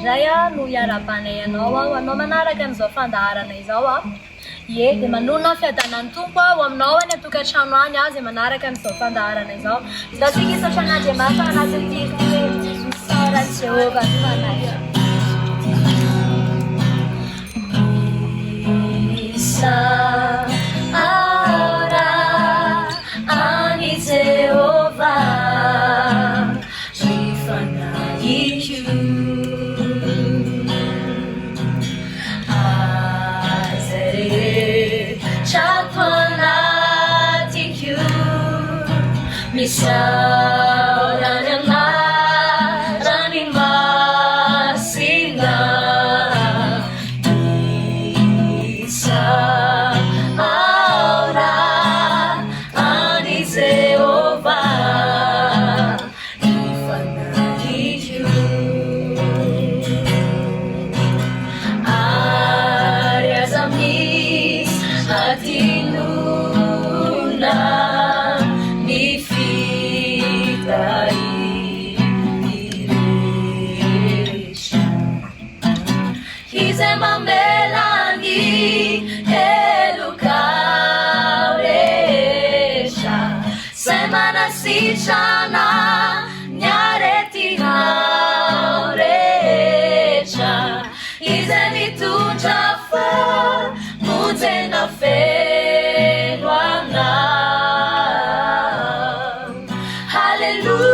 Raya Nuyara Paneyanova, one Nomanarakan Zofandara Nazawa. Ye, the Manuna Fiatanantupa, one no one took a Chananya, the Manarakan Zofandara Nazaw. The Siki Soshana Jamata has a team, Sara Jehovah Manaya. Ara Ani Jehovah, Rifana Yiku. Misaurana rani masina Isa aura ani Jehovah ifanariyu Arias amis atinuna Melani elukauresha semana sichana nyareti hauresha izemi tujafa mutena fenwana hallelujah.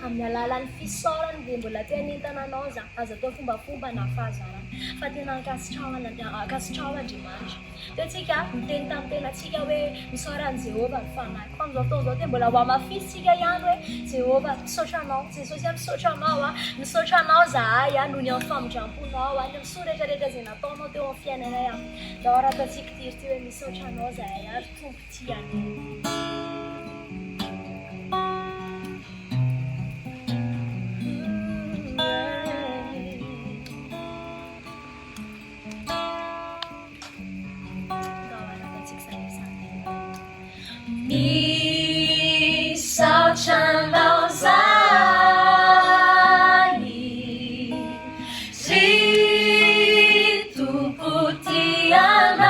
Amyalalan fisoran din bola tianita na noza as a fumba fumba na fazara fatina kaschawa na kaschawa dimaj tetika tenta tena tika we misoran Jehovah fana quando todo tempo la wa mafisiga yanwe Jehovah social no se social no wa social no za ya nunyo fam jampu no wa nem sure jare dazina tono te ofiane na ya dora ta tiktirti we mi social no za ya tu tiane Ni sao chan lao zai si tu putianai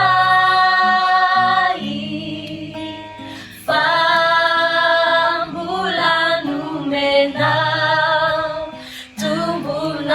fambula numenau tumbula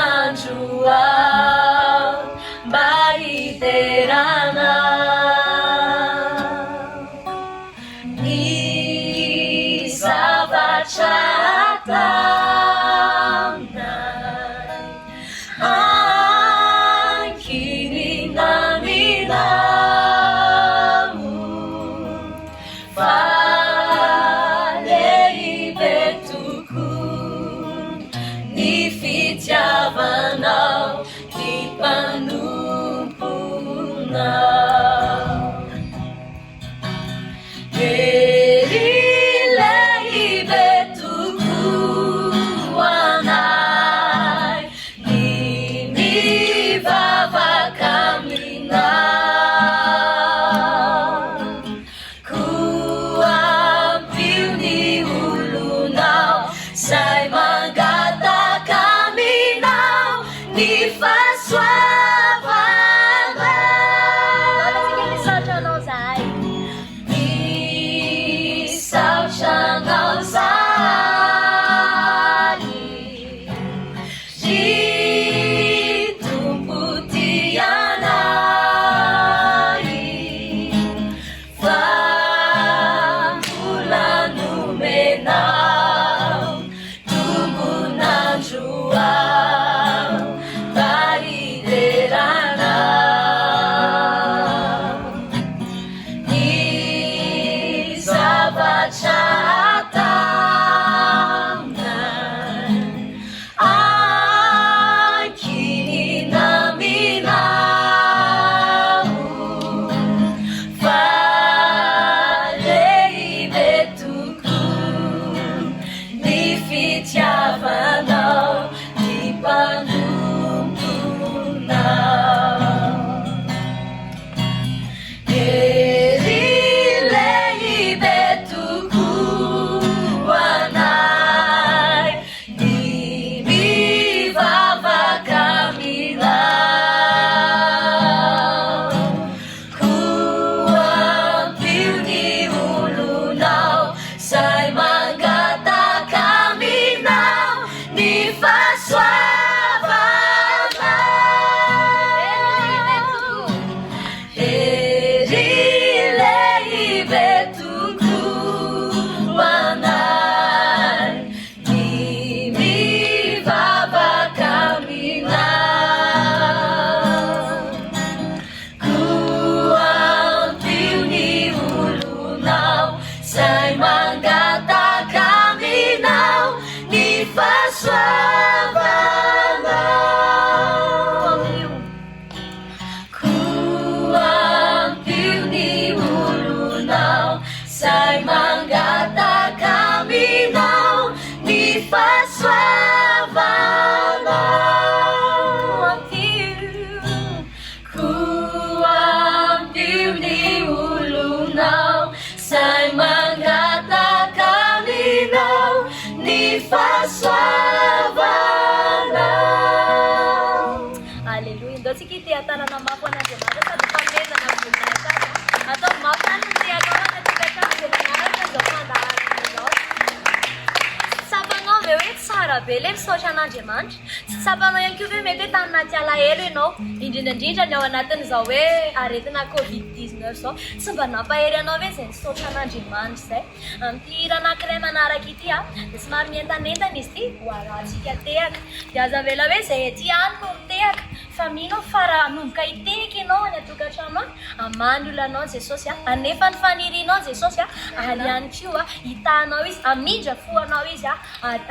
Belem socan'Andriamanitra tsy tsapanao ihany koa hoe mety hoe tany naty alahelo ianao indrindrandrindra ny ao anatin'izao hoe aretina covid-19 zao tsy mba nampahery anao hoe izay nisaotran'Andriamanitra izay amin'ity hira anankiray manaraka ity dia somary mientanentana izy ity ho arahantsika tehaka dia aza vela hoe izay ety any no mitehaka fa mino fa raha nomboka hitehaka ianao any atokantrano any amany olonanao Jesosy anefa ny fanirianao Jesosy ary ihany koa hitanao izy amindra foanao izy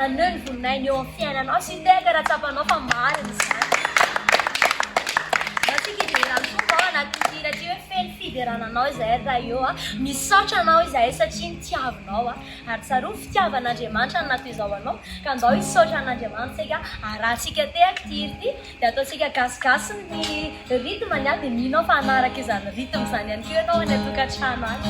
aneo ny voninahiny eo amin'ny fiainanao sy tehaka raha tsapanao fa marina izany natsika hidera mitondra ao anatin'ny hira ty hoe feno fiderananao izahay raha eo misaotra anao izahay satria nitiavinao ary tsaroa fitiavan'Andriamanitra no natao izao anao ka andao hisaotra an'Andriamanitra tsika arahantsika tehaka ty hira ty dia ataontsika gasigasy ny rythme-ny dia minao fa hanaraka izany rythme izany ihany koa ianao any atokantrano any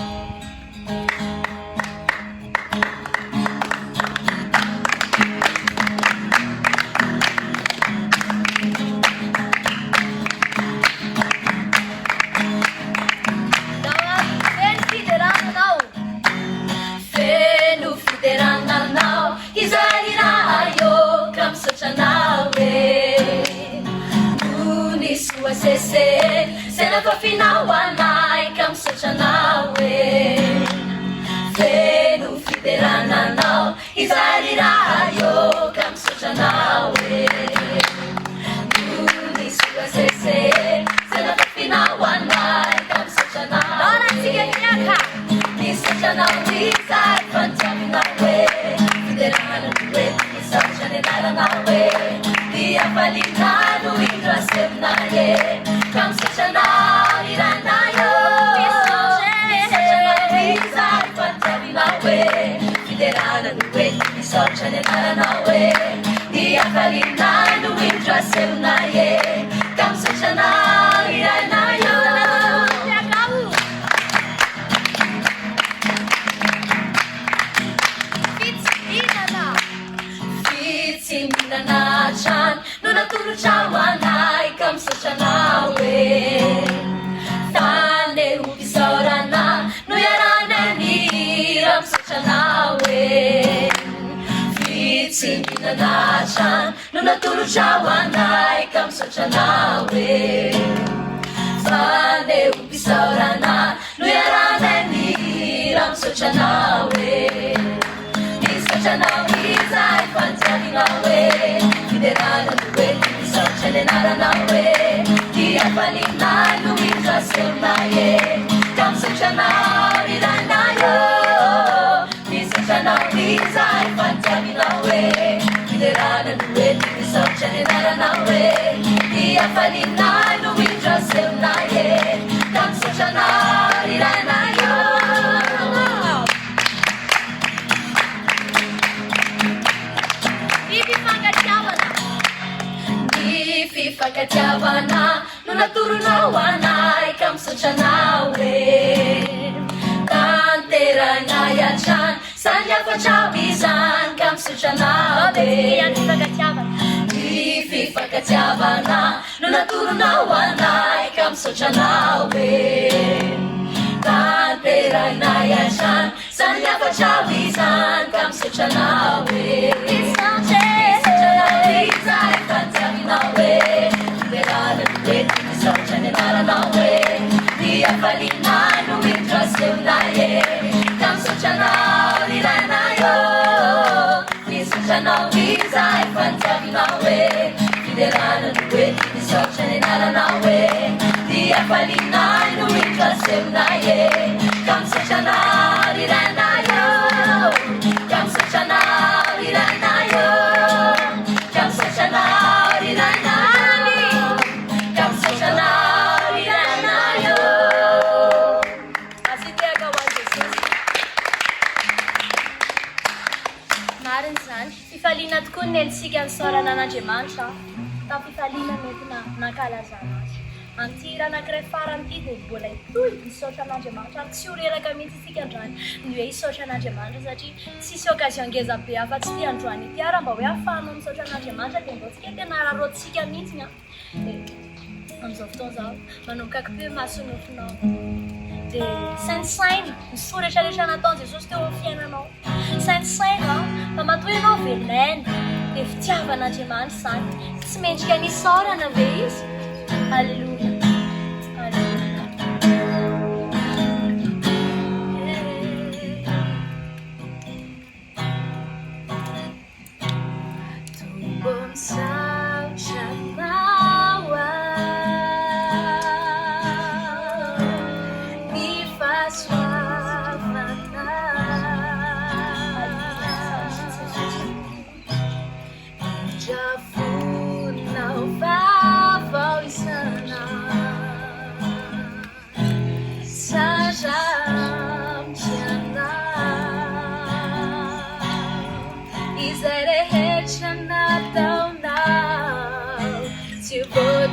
Sena tua final anai kam socha nawe Fenu fiderana nau Isa hoe fiderana no hoe misaotra ny anarana hoe ny afalinay no indra selonaye ka misotranao iranayo fitsinana trano no natolotra ho anay ka misotranao hoe tane ho fisaorana no iaranany raha misotranao hoe fitsinana trano no natolotra ho anay ka misotranao hoe tane ho fisaorana no iaranany raha misotranao hoe misotranao izay fantiavinao hoe fiderana no hoe misaotra ny anaranao hoe ty afalinay no indra selonaye ka misotranao iranayo misotranao izay fantiavinao hoe fiderana no hoe misaotra ny anaranao hoe ty afalinay no indra selonaye ka misotranao iranayo fifakatiavana no naturonao anay ka misotranao hoe tanteranay atrany sany afatrao izany ka misotranao ny fifakatiavana no naturonao anay ka misotranao hoe tanteranay atrany sany afatrao izany ka misotranao hoe izay fantiavinao hoe fiderana no hoe misaotra ny anaranao hoe ny afalinay no indra selonaye ka misotranao iranayo misotranao izay fantiavinao hoe fiderana no hoe misaotra ny anaranao hoe ny afalinay no indra selonaye ka misotranao iranayo ka misotranao iranayo mariny zany fifaliana tokoa ny nentsika ny sorana an'Andriamanitra tafifaliana mety nankalazana azy anty raha anankiray farany ity dia mbola itoy misaotra an'Andriamanitra ary tsy ho reraka mihitsy isika androany ny hoe hisaotra an'Andriamanitra satria tsisy occasion ngeza be afa-tsy ty androany ity raha mba hoe ahafahanao misaotra an'Andriamanitra dia mbô tsika tena rarotsika mihitsy dia amin'izao fotoana izao manomboka akipeo masonofinao dia sainisainy ny soretrarehetra nataony Jesosy teo amin'ny fiainanao sainisaina fa matoa ianao venainy dia fitiavan'Andriamanitra zany tsy mendrika nisaorana ve izy Alleluia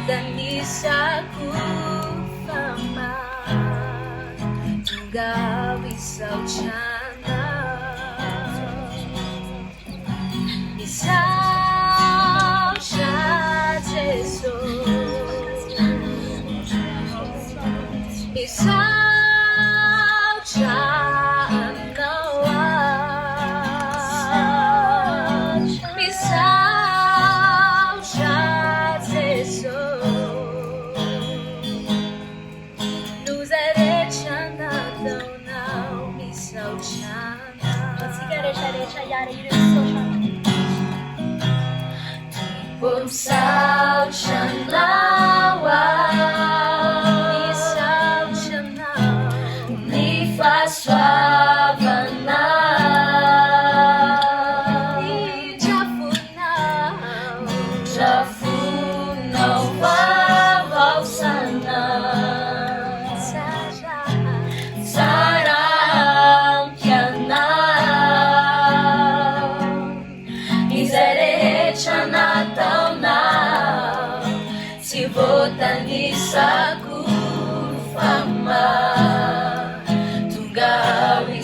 Danisaku fama Tunggal isau cana Isau caceso Isau canawa Isau caceso Sao chanawa Sao chanawa Ni fa swavana Ni jafunau Jafunau Vavau sana Saram kiana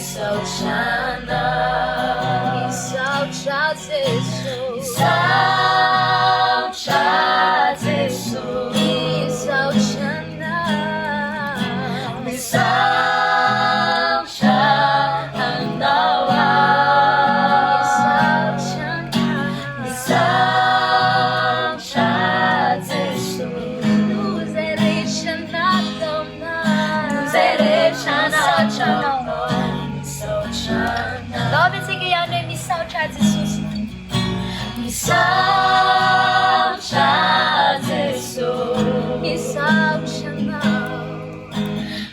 misaotrana misaotra Jesu misaotrana misaotra anao misaotra Jesu luzay rehetra nataonao misaotrana lovetsika ihany hoe misaotra Jesosy misaotra Jesu misaotranao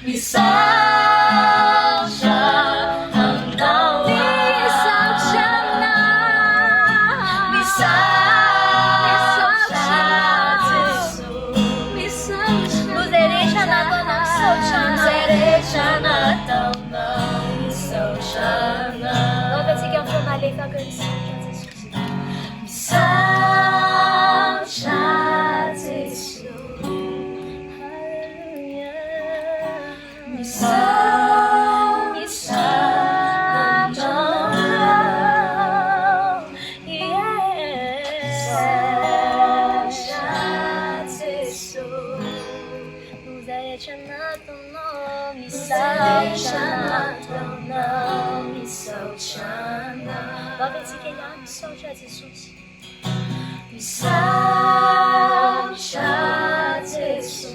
misaotra anao misaotra Jesu misaotra luzay rehetra nataonao misaotrana lovetsika amin'ny malefaka misaotra Jesosy misaotra Jesu hallelujah misaotra Jesu luzay rehetra nataonao misaotrana lovetsika ihany misaotra Jesosy misaotra Jesu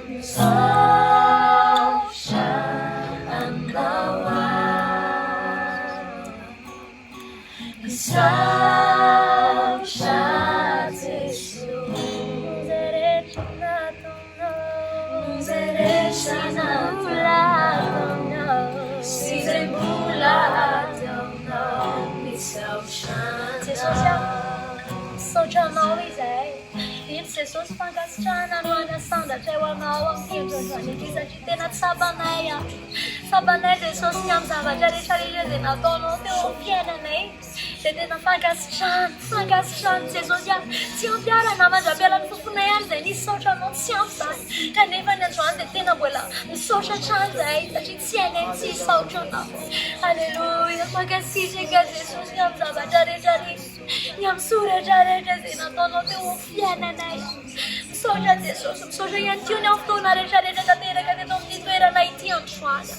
misaotra anao misaotra Jesu luzay rehetra nataonao sizay mbola ataonao misaotrana Jesosy misaotranao izay iny Jesosy fankasitrahana no anasandatra eo anao amin'ny androandroany ity satria tena tsapanay tsapanay Jesosy ny amin'ny zavatra rehetrarehetra izay nataonao teo amin'ny fiainanay dia tena fankasitrahana Jesosy tsy ampiarana mandra-pialan'ny fofonay any izay nisaotranao tsy ampy zany kanefa ny androany dia tena mbola misaotra hatrany zahay satria tsy hainay tsy hisaotranao alleluia fankasitraka Jesosy ny amin'ny zavatra rehetrarehetra ny amin'ny soratra rehetra izay nataonao teo amin'ny fiainanay misaotra Jesosy misaotra ihany koa ny amin'ny fotoana rehetrarehetra tanteraka teto amin'ny toerana ity androany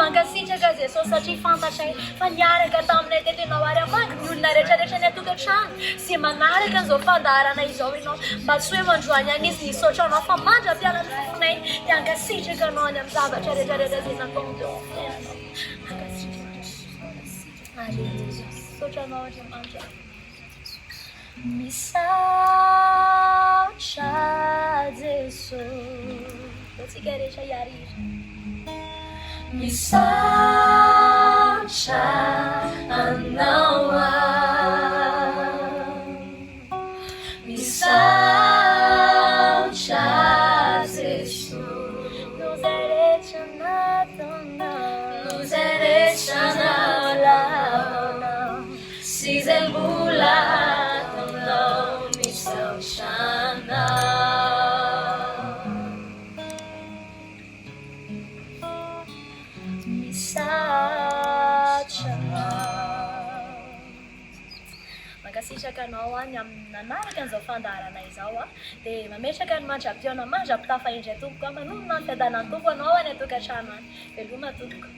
mankasitraka Jesosy satria fantatray fa niaraka taminay teto ianao ary amaky ny olona rehetrarehetra ny atokantrano sy manaraka an'izao fandaharana izao ianao mba tsy hoe mandroany any izy nisaotranao fa mandra-pialan'ny fofonay dia hankasitraka anao any amin'ny zavatra rehetrarehetra izay nataonao teo amin'ny fiainanao mankasitraka alleluia misaotranao Andriamanitra misaotra Jesu tsika rehetra iarira misaotra anao misaotra Jesu luzay rehetra nataonao sizay mbola ataonao misaotrana mankasitraka anao any amin'ny nanaraka an'izao fandaharana izao dia mametraka ny mandra-pitafa indray tompoko manomana ny fiadanany tompo anao any atokantrano any veloma tompoko